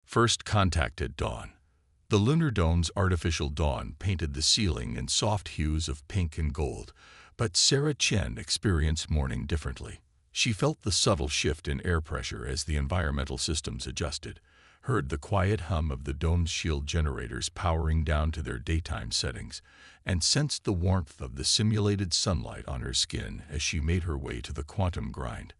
First contact at dawn. The lunar dome's artificial dawn painted the ceiling in soft hues of pink and gold, but Sarah Chen experienced morning differently. She felt the subtle shift in air pressure as the environmental systems adjusted, heard the quiet hum of the dome's shield generators powering down to their daytime settings, and sensed the warmth of the simulated sunlight on her skin as she made her way to the quantum grind.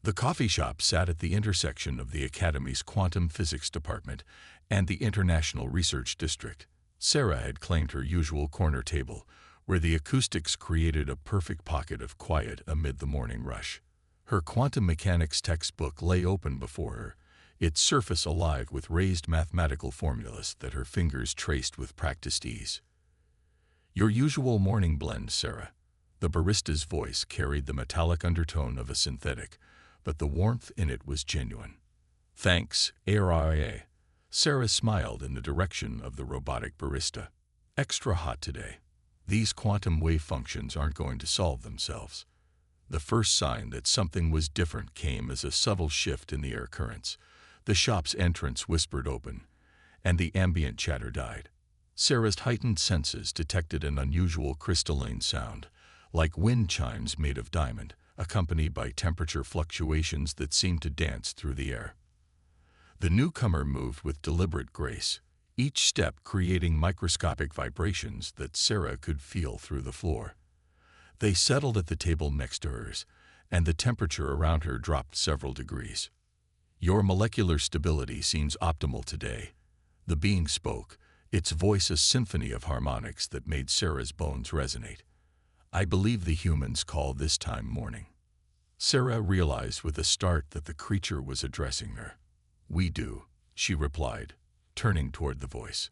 The coffee shop sat at the intersection of the Academy's quantum physics department and the International Research District. Sarah had claimed her usual corner table, where the acoustics created a perfect pocket of quiet amid the morning rush. Her quantum mechanics textbook lay open before her, its surface alive with raised mathematical formulas that her fingers traced with practiced ease. "Your usual morning blend, Sarah." The barista's voice carried the metallic undertone of a synthetic, but the warmth in it was genuine. "Thanks, ARIA." Sarah smiled in the direction of the robotic barista. "Extra hot today. These quantum wave functions aren't going to solve themselves." The first sign that something was different came as a subtle shift in the air currents. The shop's entrance whispered open, and the ambient chatter died. Sarah's heightened senses detected an unusual crystalline sound, like wind chimes made of diamond, accompanied by temperature fluctuations that seemed to dance through the air. The newcomer moved with deliberate grace, each step creating microscopic vibrations that Sarah could feel through the floor. They settled at the table next to hers, and the temperature around her dropped several degrees. "Your molecular stability seems optimal today." The being spoke, its voice a symphony of harmonics that made Sarah's bones resonate. "I believe the humans call this time morning." Sarah realized with a start that the creature was addressing her. "We do," she replied, turning toward the voice.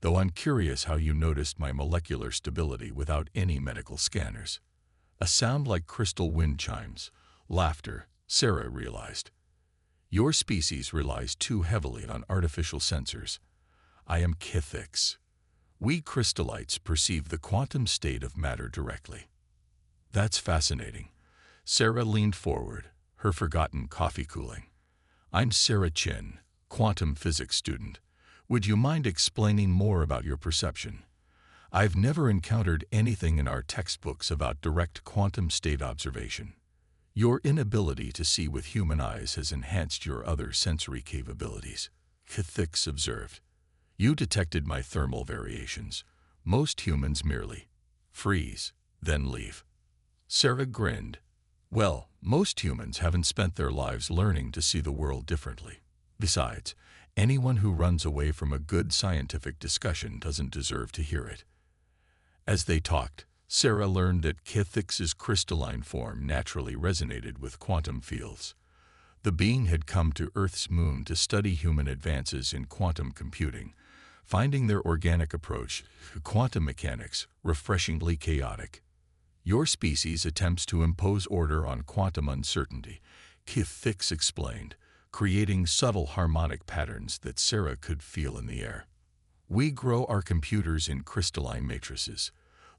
"Though I'm curious how you noticed my molecular stability without any medical scanners." A sound like crystal wind chimes. Laughter, Sarah realized. "Your species relies too heavily on artificial sensors. I am Kithix. We crystallites perceive the quantum state of matter directly." "That's fascinating." Sarah leaned forward, her forgotten coffee cooling. "I'm Sarah Chen, quantum physics student. Would you mind explaining more about your perception? I've never encountered anything in our textbooks about direct quantum state observation. Your inability to see with human eyes has enhanced your other sensory capabilities," Kithix observed. "You detected my thermal variations. Most humans merely freeze, then leave." Sarah grinned. "Well, most humans haven't spent their lives learning to see the world differently. Besides, anyone who runs away from a good scientific discussion doesn't deserve to hear it." As they talked, Sarah learned that Kithix's crystalline form naturally resonated with quantum fields. The being had come to Earth's moon to study human advances in quantum computing, finding their organic approach to quantum mechanics refreshingly chaotic. "Your species attempts to impose order on quantum uncertainty," Kithix explained, creating subtle harmonic patterns that Sarah could feel in the air. "We grow our computers in crystalline matrices,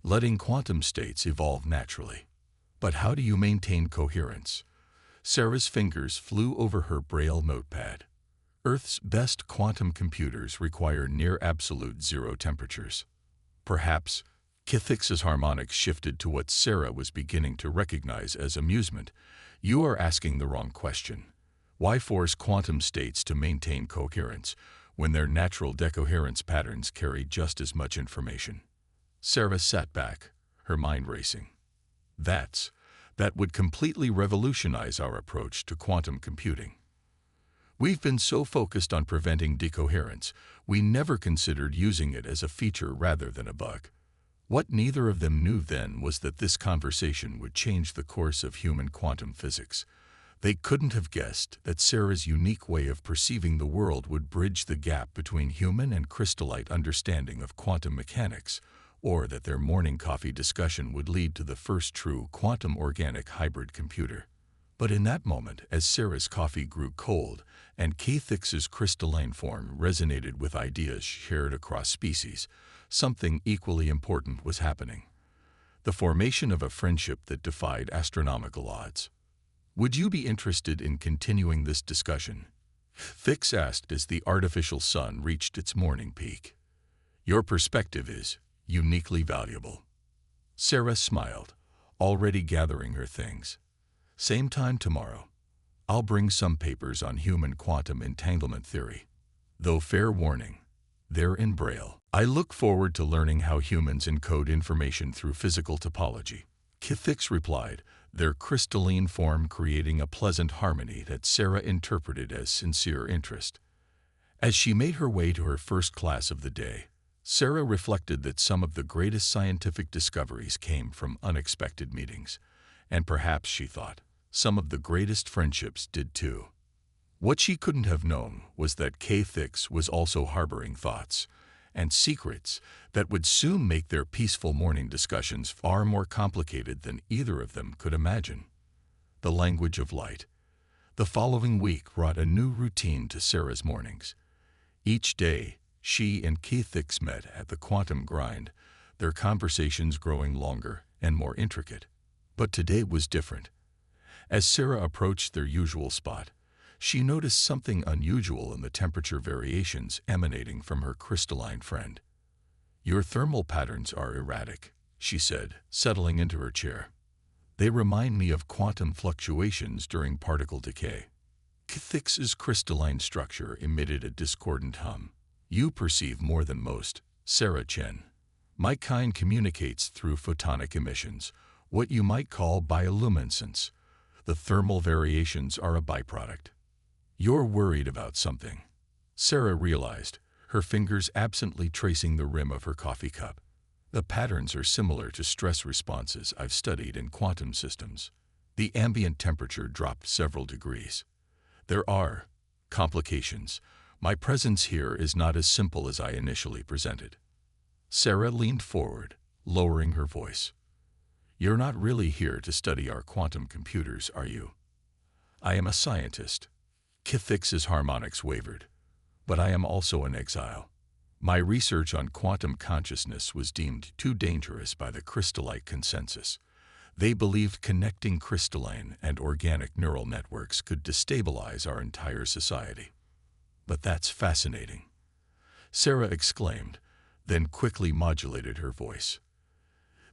letting quantum states evolve naturally. But how do you maintain coherence?" Sarah's fingers flew over her braille notepad. "Earth's best quantum computers require near absolute zero temperatures." Perhaps Kithix's harmonics shifted to what Sarah was beginning to recognize as amusement. "You are asking the wrong question. Why force quantum states to maintain coherence when their natural decoherence patterns carry just as much information?" Sarah sat back, her mind racing. That would completely revolutionize our approach to quantum computing. We've been so focused on preventing decoherence, we never considered using it as a feature rather than a bug. What neither of them knew then was that this conversation would change the course of human quantum physics. They couldn't have guessed that Sarah's unique way of perceiving the world would bridge the gap between human and crystallite understanding of quantum mechanics, or that their morning coffee discussion would lead to the first true quantum organic hybrid computer. But in that moment, as Sarah's coffee grew cold and Kithix's crystalline form resonated with ideas shared across species, something equally important was happening: the formation of a friendship that defied astronomical odds. "Would you be interested in continuing this discussion?" Fix asked as the artificial sun reached its morning peak. Your perspective is uniquely valuable. Sarah smiled, already gathering her things. Same time tomorrow. I'll bring some papers on human quantum entanglement theory. Though fair warning, they're in Braille. I look forward to learning how humans encode information through physical topology. Fix replied, their crystalline form creating a pleasant harmony that Sarah interpreted as sincere interest. As she made her way to her first class of the day, Sarah reflected that some of the greatest scientific discoveries came from unexpected meetings, and perhaps, she thought, some of the greatest friendships did too. What she couldn't have known was that Fix was also harboring thoughts and secrets that would soon make their peaceful morning discussions far more complicated than either of them could imagine. The language of light. The following week brought a new routine to Sarah's mornings. Each day, she and Fix met at the quantum grind, their conversations growing longer and more intricate. But today was different. As Sarah approached their usual spot, she noticed something unusual in the temperature variations emanating from her crystalline friend. Your thermal patterns are erratic, she said, settling into her chair. They remind me of quantum fluctuations during particle decay. Fix's crystalline structure emitted a discordant hum. You perceive more than most, Sarah Chen. My kind communicates through photonic emissions, what you might call bioluminescence. The thermal variations are a byproduct. You're worried about something, Sarah realized, her fingers absently tracing the rim of her coffee cup. The patterns are similar to stress responses I've studied in quantum systems. The ambient temperature dropped several degrees. There are complications. My presence here is not as simple as I initially presented. Sarah leaned forward, lowering her voice. You're not really here to study our quantum computers, are you? I am a scientist. Fix's harmonics wavered. But I am also in exile. My research on quantum consciousness was deemed too dangerous by the crystallite consensus. They believed connecting crystalline and organic neural networks could destabilize our entire society. But that's fascinating, Sarah exclaimed, then quickly modulated her voice.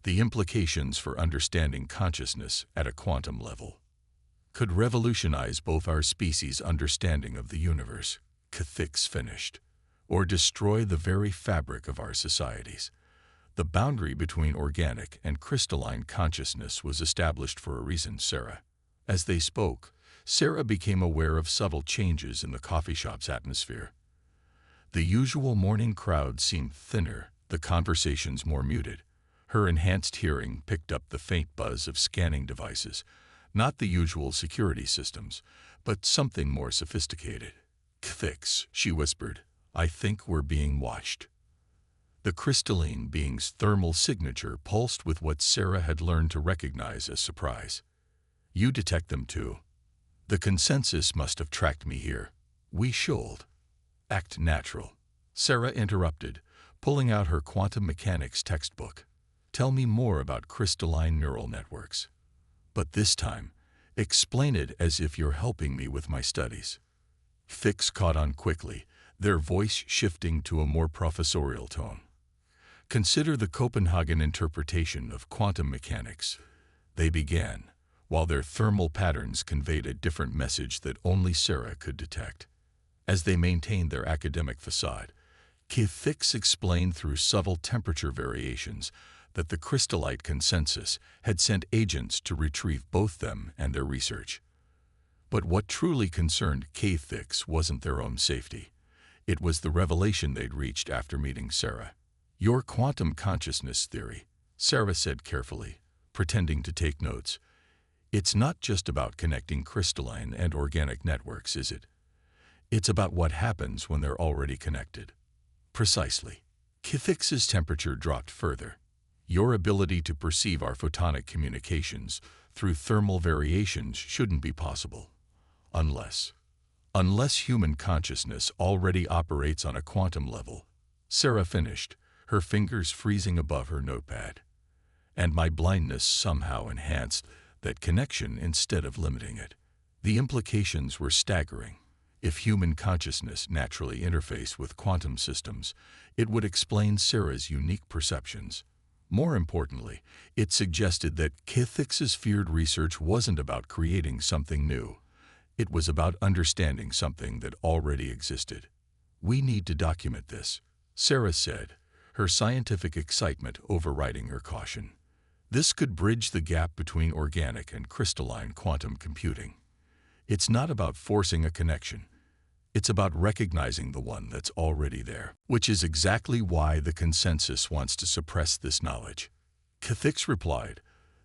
The implications for understanding consciousness at a quantum level could revolutionize both our species' understanding of the universe, Fix finished, or destroy the very fabric of our societies. The boundary between organic and crystalline consciousness was established for a reason, Sarah. As they spoke, Sarah became aware of subtle changes in the coffee shop's atmosphere. The usual morning crowd seemed thinner, the conversations more muted. Her enhanced hearing picked up the faint buzz of scanning devices, not the usual security systems, but something more sophisticated. Fix, she whispered, I think we're being watched. The crystalline being's thermal signature pulsed with what Sarah had learned to recognize as surprise. You detect them too. The consensus must have tracked me here. We should act natural. Sarah interrupted, pulling out her quantum mechanics textbook. Tell me more about crystalline neural networks. But this time, explain it as if you're helping me with my studies. Fix caught on quickly, their voice shifting to a more professorial tone. Consider the Copenhagen interpretation of quantum mechanics. They began, while their thermal patterns conveyed a different message that only Sarah could detect. As they maintained their academic facade, Fix explained through subtle temperature variations that the crystallite consensus had sent agents to retrieve both them and their research. But what truly concerned Fix wasn't their own safety. It was the revelation they'd reached after meeting Sarah. Your quantum consciousness theory, Sarah said carefully, pretending to take notes. It's not just about connecting crystalline and organic networks, is it? It's about what happens when they're already connected. Precisely. Fix's temperature dropped further. Your ability to perceive our photonic communications through thermal variations shouldn't be possible. Unless human consciousness already operates on a quantum level. Sarah finished, her fingers freezing above her notepad. And my blindness somehow enhanced that connection instead of limiting it. The implications were staggering. If human consciousness naturally interfaced with quantum systems, it would explain Sarah's unique perceptions. More importantly, it suggested that Kithix's feared research wasn't about creating something new. It was about understanding something that already existed. "We need to document this," Sarah said, her scientific excitement overriding her caution. This could bridge the gap between organic and crystalline quantum computing. It's not about forcing a connection. It's about recognizing the one that's already there, which is exactly why the consensus wants to suppress this knowledge. Kithix replied,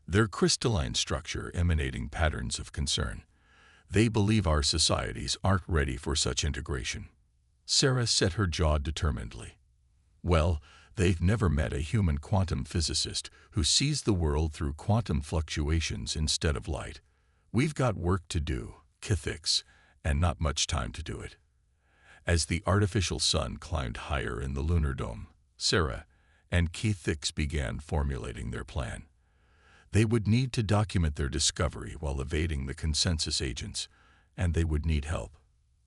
their crystalline structure emanating patterns of concern. They believe our societies aren't ready for such integration. Sarah set her jaw determinedly. Well, they've never met a human quantum physicist who sees the world through quantum fluctuations instead of light. We've got work to do, Kithix, and not much time to do it. As the artificial sun climbed higher in the lunar dome, Sarah and Kithix began formulating their plan. They would need to document their discovery while evading the consensus agents, and they would need help.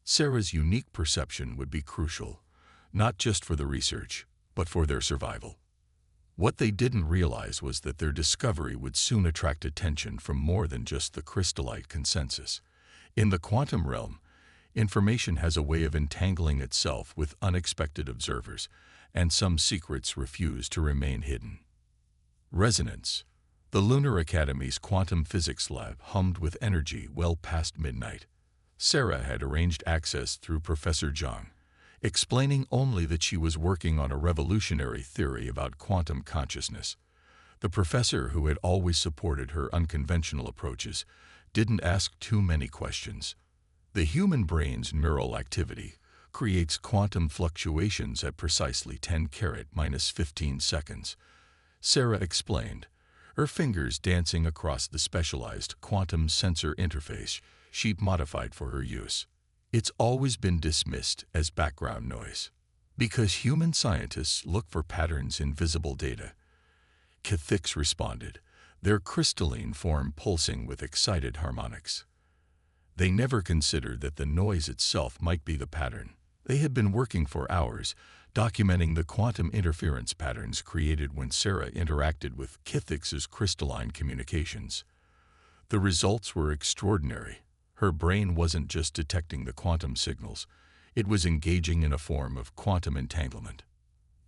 Sarah's unique perception would be crucial, not just for the research, but for their survival. What they didn't realize was that their discovery would soon attract attention from more than just the crystallite consensus. In the quantum realm, information has a way of entangling itself with unexpected observers, and some secrets refuse to remain hidden. Resonance. The Lunar Academy's quantum physics lab hummed with energy well past midnight. Sarah had arranged access through Professor Zhang, explaining only that she was working on a revolutionary theory about quantum consciousness. The professor, who had always supported her unconventional approaches, didn't ask too many questions. The human brain's neural activity creates quantum fluctuations at precisely 10^-15 seconds. Sarah explained, her fingers dancing across the specialized quantum sensor interface she'd modified for her use. It's always been dismissed as background noise, because human scientists look for patterns in visible data. Kithix responded, their crystalline form pulsing with excited harmonics. They never considered that the noise itself might be the pattern. They had been working for hours, documenting the quantum interference patterns created when Sarah interacted with Kithix's crystalline communications. The results were extraordinary. Her brain wasn't just detecting the quantum signals, it was engaging in a form of quantum entanglement.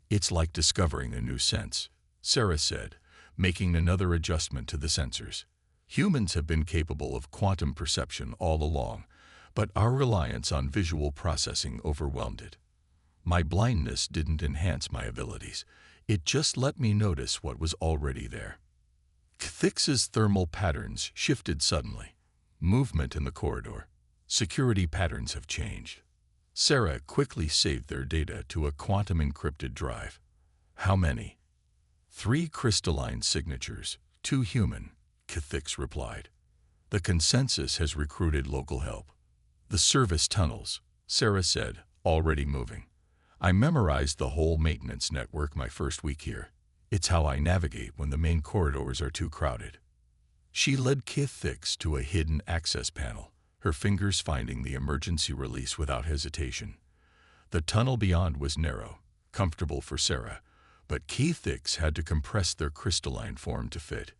It's like discovering a new sense, Sarah said, making another adjustment to the sensors. Humans have been capable of quantum perception all along, but our reliance on visual processing overwhelmed it. My blindness didn't enhance my abilities, it just let me notice what was already there. Kithix's thermal patterns shifted suddenly. Movement in the corridor. Security patterns have changed. Sarah quickly saved their data to a quantum-encrypted drive. How many? 3 crystalline signatures, 2 human, Kithix replied. The consensus has recruited local help. The service tunnels, Sarah said, already moving. I memorized the whole maintenance network my first week here. It's how I navigate when the main corridors are too crowded. She led Kithix to a hidden access panel, her fingers finding the emergency release without hesitation. The tunnel beyond was narrow, comfortable for Sarah, but Kithix had to compress their crystalline form to fit.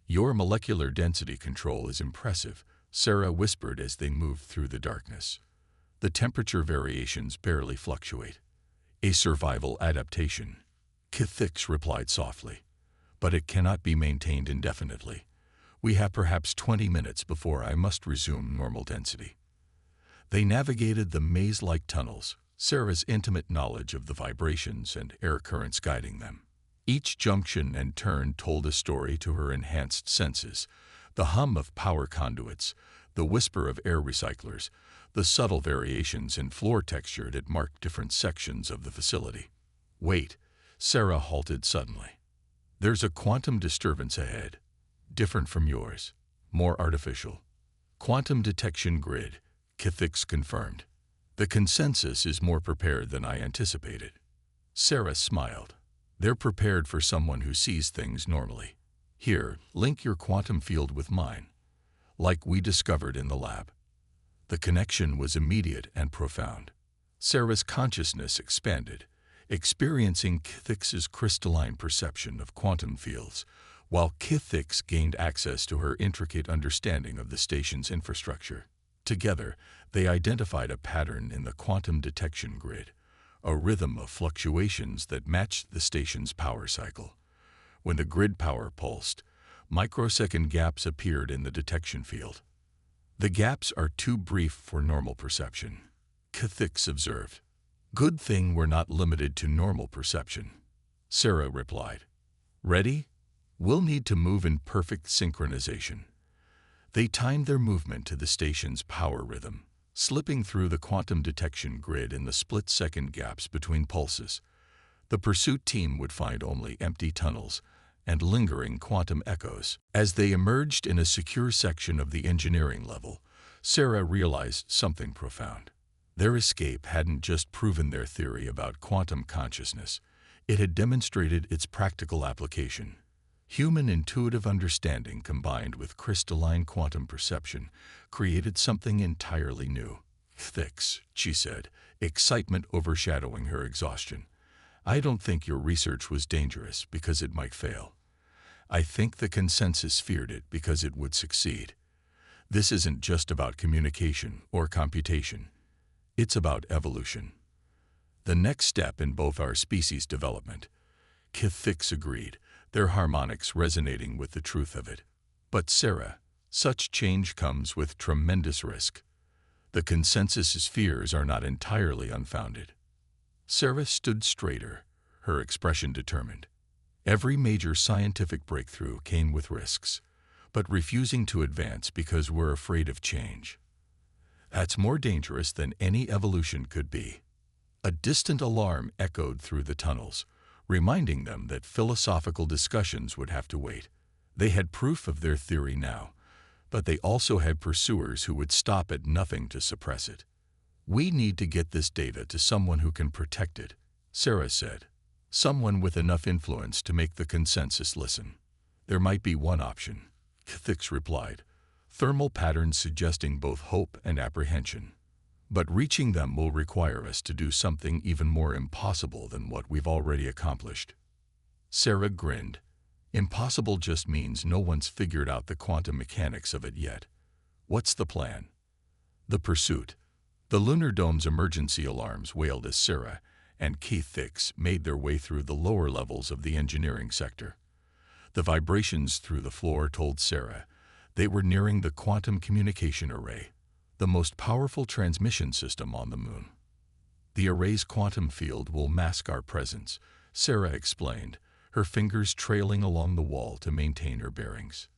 Your molecular density control is impressive, Sarah whispered as they moved through the darkness. The temperature variations barely fluctuate. A survival adaptation, Kithix replied softly, but it cannot be maintained indefinitely. We have perhaps 20 minutes before I must resume normal density. They navigated the maze-like tunnels, Sarah's intimate knowledge of the vibrations and air currents guiding them. Each junction and turn told a story to her enhanced senses, the hum of power conduits, the whisper of air recyclers, the subtle variations in floor texture that marked different sections of the facility. Wait, Sarah halted suddenly. There's a quantum disturbance ahead. Different from yours, more artificial. Quantum detection grid, Kithix confirmed. The consensus is more prepared than I anticipated. Sarah smiled. They're prepared for someone who sees things normally. Here, link your quantum field with mine, like we discovered in the lab. The connection was immediate and profound. Sarah's consciousness expanded, experiencing Kithix's crystalline perception of quantum fields, while Kithix gained access to her intricate understanding of the station's infrastructure. Together, they identified a pattern in the quantum detection grid, a rhythm of fluctuations that matched the station's power cycle. When the grid power pulsed, microsecond gaps appeared in the detection field. The gaps are too brief for normal perception, Kithix observed. Good thing we're not limited to normal perception, Sarah replied. Ready? We'll need to move in perfect synchronization. They timed their movement to the station's power rhythm, slipping through the quantum detection grid in the split-second gaps between pulses. The pursuit team would find only empty tunnels and lingering quantum echoes. As they emerged in a secure section of the engineering level, Sarah realized something profound. Their escape hadn't just proven their theory about quantum consciousness, it had demonstrated its practical application. Human intuitive understanding combined with crystalline quantum perception created something entirely new. Kithix, she said, excitement overshadowing her exhaustion. I don't think your research was dangerous because it might fail. I think the consensus feared it because it would succeed. This isn't just about communication or computation. It's about evolution. The next step in both our species' development. Kithix agreed, their harmonics resonating with the truth of it. But Sarah, such change comes with tremendous risk. The consensus's fears are not entirely unfounded. Sarah stood straighter, her expression determined. Every major scientific breakthrough came with risks, but refusing to advance because we're afraid of change. That's more dangerous than any evolution could be. A distant alarm echoed through the tunnels, reminding them that philosophical discussions would have to wait. They had proof of their theory now, but they also had pursuers who would stop at nothing to suppress it. We need to get this data to someone who can protect it, Sarah said. Someone with enough influence to make the consensus listen. There might be one option, Kithix replied, thermal patterns suggesting both hope and apprehension. But reaching them will require us to do something even more impossible than what we've already accomplished. Sarah grinned. Impossible just means no one's figured out the quantum mechanics of it yet. What's the plan? The pursuit. The lunar dome's emergency alarms wailed as Sarah and Kithix made their way through the lower levels of the engineering sector. The vibrations through the floor told Sarah they were nearing the quantum communication array, the most powerful transmission system on the moon. The array's quantum field will mask our presence, Sarah explained, her fingers trailing along the wall to maintain her bearings.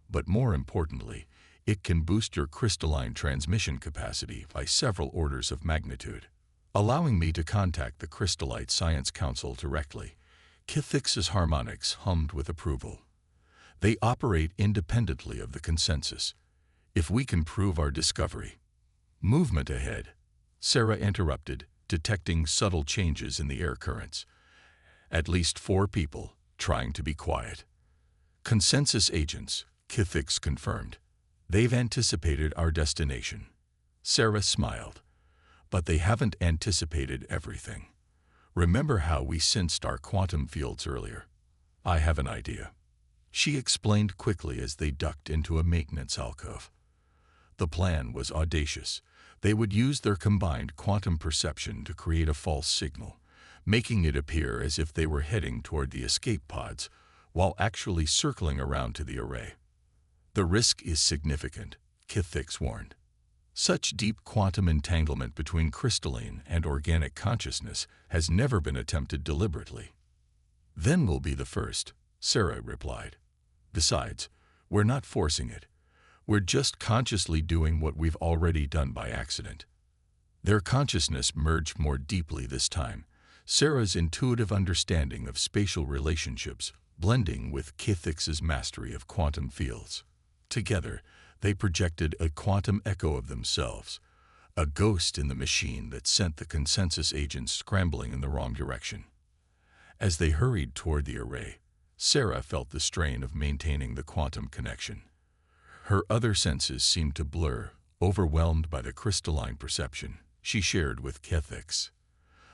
But more importantly, it can boost your crystalline transmission capacity by several orders of magnitude. Allowing me to contact the Crystallite Science Council directly, Kithix's harmonics hummed with approval. They operate independently of the consensus. If we can prove our discovery. Movement ahead, Sarah interrupted, detecting subtle changes in the air currents. At least 4 people, trying to be quiet. Consensus agents, Kithix confirmed. They've anticipated our destination. Sarah smiled. But they haven't anticipated everything. Remember how we sensed our quantum fields earlier? I have an idea. She explained quickly as they ducked into a maintenance alcove. The plan was audacious. They would use their combined quantum perception to create a false signal, making it appear as if they were heading toward the escape pods, while actually circling around to the array. The risk is significant, Kithix warned. Such deep quantum entanglement between crystalline and organic consciousness has never been attempted deliberately. Then we'll be the first, Sarah replied. Besides, we're not forcing it. We're just consciously doing what we've already done by accident. Their consciousness merged more deeply this time, Sarah's intuitive understanding of spatial relationships blending with Kithix's mastery of quantum fields. Together, they projected a quantum echo of themselves, a ghost in the machine that sent the consensus agents scrambling in the wrong direction. As they hurried toward the array, Sarah felt the strain of maintaining the quantum connection. Her other senses seemed to blur, overwhelmed by the crystalline perception she shared with Kethix.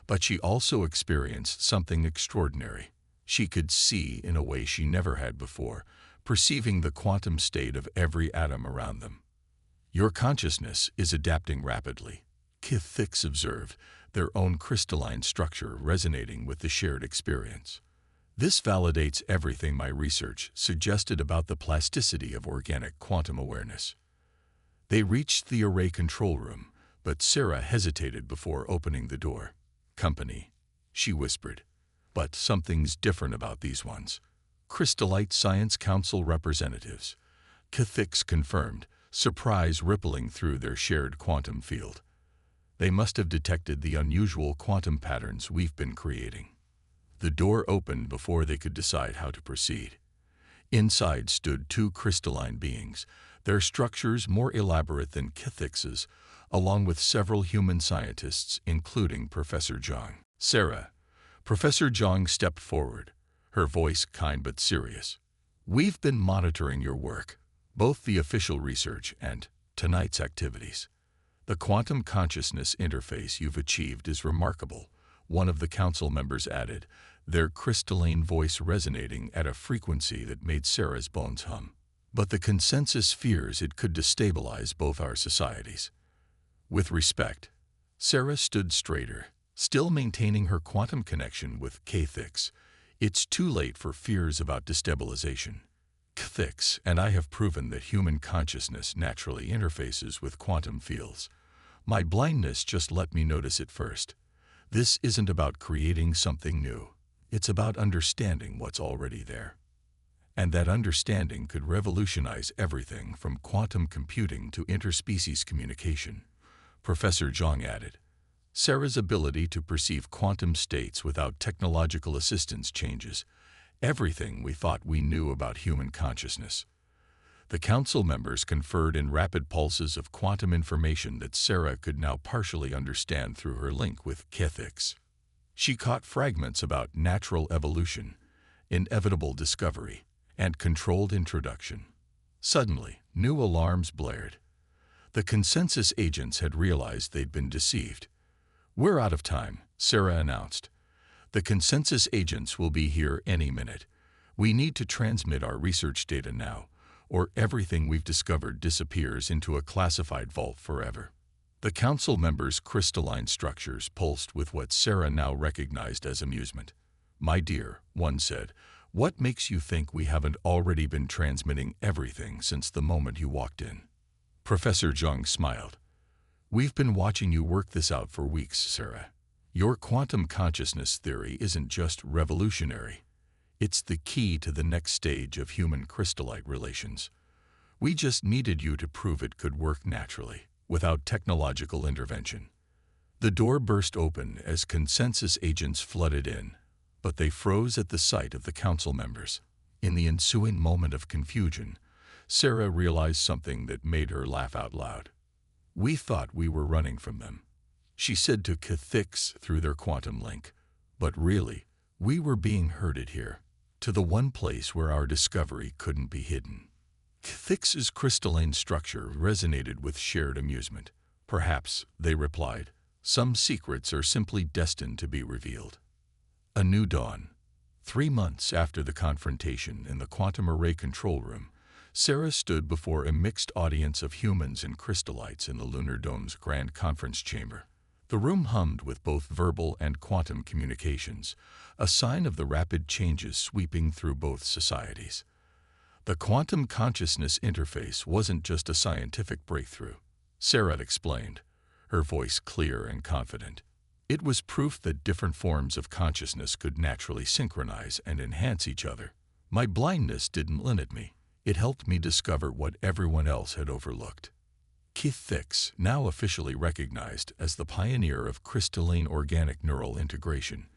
But she also experienced something extraordinary. She could see in a way she never had before, perceiving the quantum state of every atom around them. Your consciousness is adapting rapidly, Kethix observed, their own crystalline structure resonating with the shared experience. This validates everything my research suggested about the plasticity of organic quantum awareness. They reached the array control room, but Sarah hesitated before opening the door. "Company," she whispered. "But something's different about these ones. Crystallite Science Council representatives," Kethix confirmed, surprise rippling through their shared quantum field. "They must have detected the unusual quantum patterns we've been creating." The door opened before they could decide how to proceed. Inside stood two crystalline beings, their structures more elaborate than Kethix's, along with several human scientists, including Professor Zhang. "Sarah." Professor Zhang stepped forward, her voice kind but serious. "We've been monitoring your work, both the official research and tonight's activities. The quantum consciousness interface you've achieved is remarkable," one of the council members added, their crystalline voice resonating at a frequency that made Sarah's bones hum. "But the consensus fears it could destabilize both our societies." With respect, Sarah stood straighter, still maintaining her quantum connection with Kethix. "It's too late for fears about destabilization. Kethix and I have proven that human consciousness naturally interfaces with quantum fields. My blindness just let me notice it first. This isn't about creating something new. It's about understanding what's already there. And that understanding could revolutionize everything from quantum computing to interspecies communication," Professor Zhang added. "Sarah's ability to perceive quantum states without technological assistance changes everything we thought we knew about human consciousness." The council members conferred in rapid pulses of quantum information that Sarah could now partially understand through her link with Kethix. She caught fragments about natural evolution, inevitable discovery, and controlled introduction. Suddenly, new alarms blared. The consensus agents had realized they'd been deceived. "We're out of time," Sarah announced. "The consensus agents will be here any minute. We need to transmit our research data now, or everything we've discovered disappears into a classified vault forever." The council members' crystalline structures pulsed with what Sarah now recognized as amusement. "My dear," one said, "what makes you think we haven't already been transmitting everything since the moment you walked in?" Professor Zhang smiled. "We've been watching you work this out for weeks, Sarah. Your quantum consciousness theory isn't just revolutionary. It's the key to the next stage of human crystallite relations. We just needed you to prove it could work naturally, without technological intervention." The door burst open as consensus agents flooded in, but they froze at the sight of the council members. In the ensuing moment of confusion, Sarah realized something that made her laugh out loud. "We thought we were running from them," she said to Kethix through their quantum link. "But really, we were being herded here, to the one place where our discovery couldn't be hidden." Kethix's crystalline structure resonated with shared amusement. "Perhaps," they replied, "some secrets are simply destined to be revealed." A new dawn. 3 months after the confrontation in the quantum array control room, Sarah stood before a mixed audience of humans and crystallites in the Lunar Dome's grand conference chamber. The room hummed with both verbal and quantum communications, a sign of the rapid changes sweeping through both societies. The quantum consciousness interface wasn't just a scientific breakthrough, Sarah explained, her voice clear and confident. It was proof that different forms of consciousness could naturally synchronize and enhance each other. My blindness didn't limit me. It helped me discover what everyone else had overlooked. Kethix, now officially recognized as the pioneer of crystalline organic neural integration,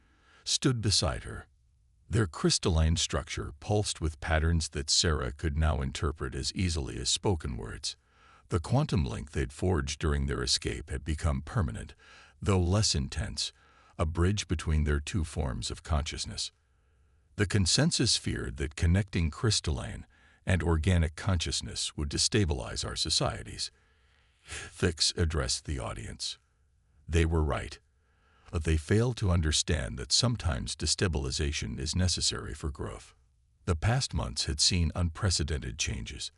stood beside her. Their crystalline structure pulsed with patterns that Sarah could now interpret as easily as spoken words. The quantum link they'd forged during their escape had become permanent, though less intense, a bridge between their two forms of consciousness. The consensus feared that connecting crystalline and organic consciousness would destabilize our societies. Fix addressed the audience. They were right, but they failed to understand that sometimes destabilization is necessary for growth. The past months had seen unprecedented changes.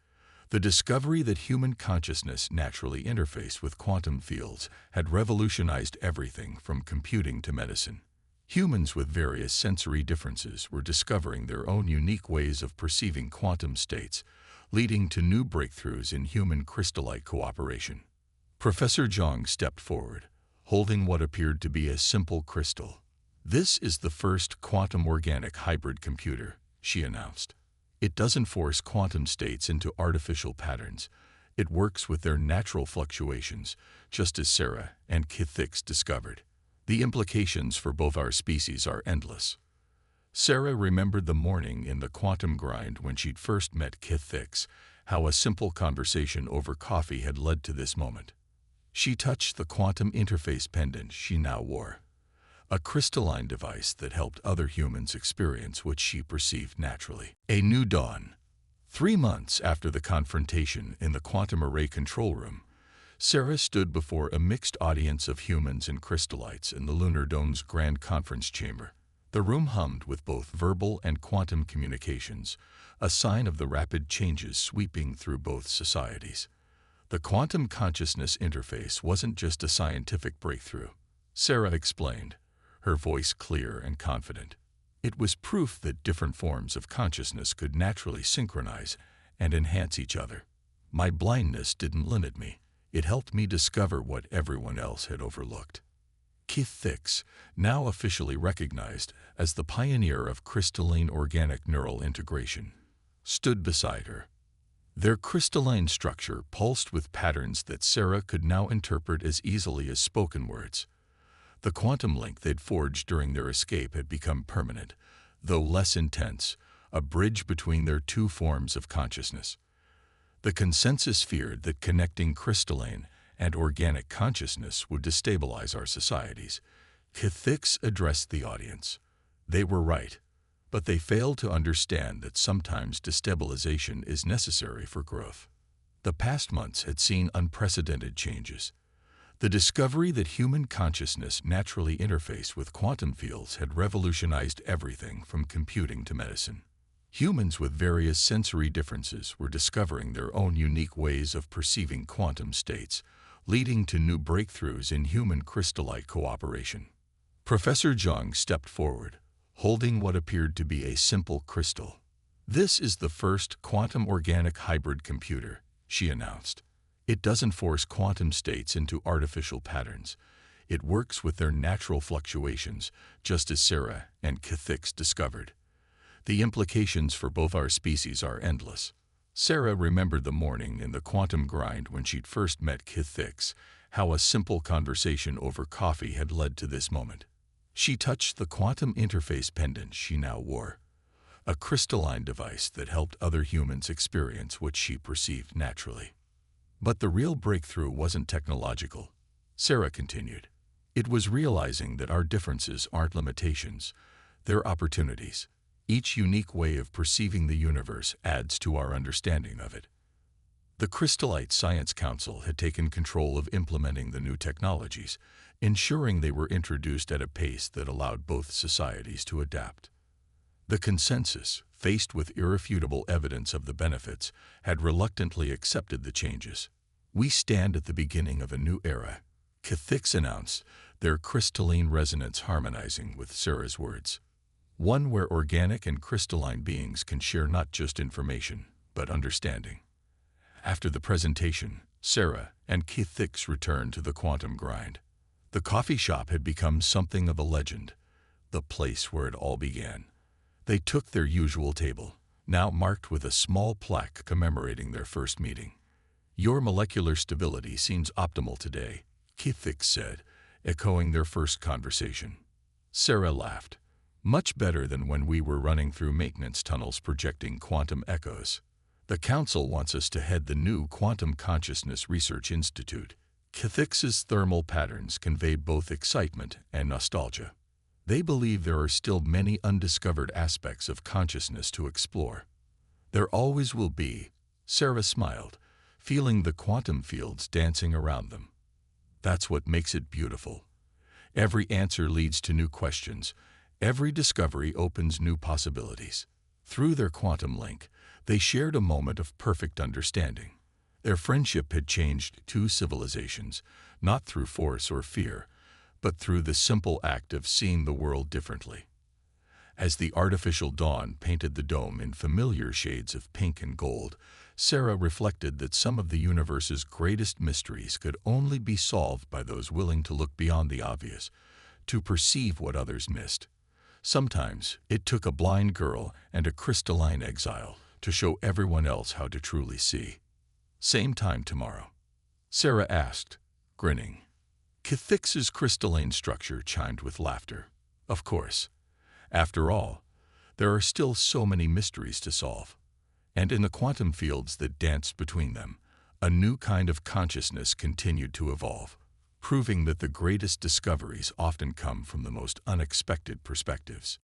The discovery that human consciousness naturally interfaces with quantum fields had revolutionized everything from computing to medicine. Humans with various sensory differences were discovering their own unique ways of perceiving quantum states, leading to new breakthroughs in human crystallite cooperation. Professor Zhang stepped forward, holding what appeared to be a simple crystal. "This is the first quantum organic hybrid computer," she announced. "It doesn't force quantum states into artificial patterns. It works with their natural fluctuations, just as Sarah and Kithix discovered. The implications for both our species are endless." Sarah remembered the morning in the quantum grind when she'd first met Kithix, how a simple conversation over coffee had led to this moment. She touched the quantum interface pendant she now wore, a crystalline device that helped other humans experience what she perceived naturally. A new dawn. 3 months after the confrontation in the quantum array control room, Sarah stood before a mixed audience of humans and crystallites in the Lunar Dome's grand conference chamber. The room hummed with both verbal and quantum communications, a sign of the rapid changes sweeping through both societies. The quantum consciousness interface wasn't just a scientific breakthrough, Sarah explained, her voice clear and confident. It was proof that different forms of consciousness could naturally synchronize and enhance each other. My blindness didn't limit me. It helped me discover what everyone else had overlooked. Kithix, now officially recognized as the pioneer of crystalline organic neural integration, stood beside her. Their crystalline structure pulsed with patterns that Sarah could now interpret as easily as spoken words. The quantum link they'd forged during their escape had become permanent, though less intense, a bridge between their two forms of consciousness. The consensus feared that connecting crystalline and organic consciousness would destabilize our societies. Kithix addressed the audience. They were right, but they failed to understand that sometimes destabilization is necessary for growth. The past months had seen unprecedented changes. The discovery that human consciousness naturally interfaces with quantum fields had revolutionized everything from computing to medicine. Humans with various sensory differences were discovering their own unique ways of perceiving quantum states, leading to new breakthroughs in human crystallite cooperation. Professor Zhang stepped forward, holding what appeared to be a simple crystal. "This is the first quantum organic hybrid computer," she announced. "It doesn't force quantum states into artificial patterns. It works with their natural fluctuations, just as Sarah and Kithix discovered. The implications for both our species are endless." Sarah remembered the morning in the quantum grind when she'd first met Kithix, how a simple conversation over coffee had led to this moment. She touched the quantum interface pendant she now wore, a crystalline device that helped other humans experience what she perceived naturally. But the real breakthrough wasn't technological, Sarah continued. It was realizing that our differences aren't limitations, they're opportunities. Each unique way of perceiving the universe adds to our understanding of it. The Crystallite Science Council had taken control of implementing the new technologies, ensuring they were introduced at a pace that allowed both societies to adapt. The consensus, faced with irrefutable evidence of the benefits, had reluctantly accepted the changes. "We stand at the beginning of a new era," Kithix announced, their crystalline resonance harmonizing with Sarah's words. "One where organic and crystalline beings can share not just information, but understanding." After the presentation, Sarah and Kithix returned to the quantum grind. The coffee shop had become something of a legend, the place where it all began. They took their usual table, now marked with a small plaque commemorating their first meeting. "Your molecular stability seems optimal today," Kithix said, echoing their first conversation. Sarah laughed. "Much better than when we were running through maintenance tunnels projecting quantum echoes. The Council wants us to head the new Quantum Consciousness Research Institute." Kithix's thermal patterns conveyed both excitement and nostalgia. They believe there are still many undiscovered aspects of consciousness to explore. "There always will be," Sarah smiled, feeling the quantum fields dancing around them. That's what makes it beautiful. Every answer leads to new questions. Every discovery opens new possibilities. Through their quantum link, they shared a moment of perfect understanding. Their friendship had changed two civilizations, not through force or fear, but through the simple act of seeing the world differently. As the artificial dawn painted the dome in familiar shades of pink and gold, Sarah reflected that some of the universe's greatest mysteries could only be solved by those willing to look beyond the obvious, to perceive what others missed. Sometimes it took a blind girl and a crystalline exile to show everyone else how to truly see. Same time tomorrow, Sarah asked, grinning. Cathix's crystalline structure chimed with laughter. Of course. After all, there are still so many mysteries to solve. And in the quantum fields that danced between them, a new kind of consciousness continued to evolve, proving that the greatest discoveries often come from the most unexpected perspectives.